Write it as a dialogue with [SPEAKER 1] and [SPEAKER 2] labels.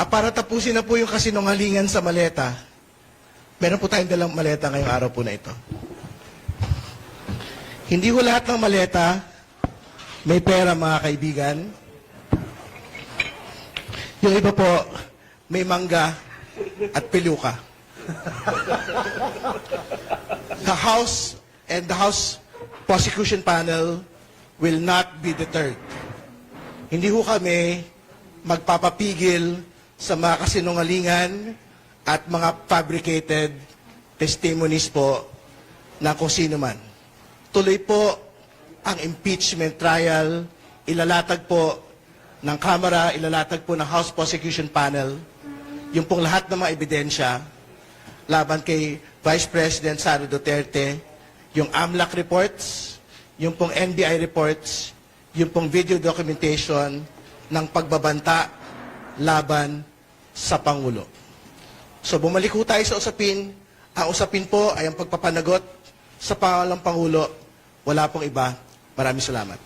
[SPEAKER 1] Para tapusin na po yung kasinungalingan sa maleta, meron po tayong dalang maleta ngayong araw po na ito. Hindi ho lahat ng maleta may pera, mga kaibigan. Yung iba po, may mangga at peluka. The House and the House Prosecution Panel will not be deterred. Hindi ho kami magpapapigil sa mga kasinungalingan at mga fabricated testimonies po na kung sino man. Tuloy po ang impeachment trial, ilalatag po ng Kamara, ilalatag po ng House Prosecution Panel, yung pong lahat ng mga ebidensya laban kay Vice President Sara Duterte, yung AMLAC reports, yung pong NBI reports, yung pong video documentation ng pagbabanta laban sa Pangulo. So bumalik po tayo sa usapin. Ang usapin po ay ang pagpapanagot sa pangalang Pangulo. Wala pong iba. Maraming salamat.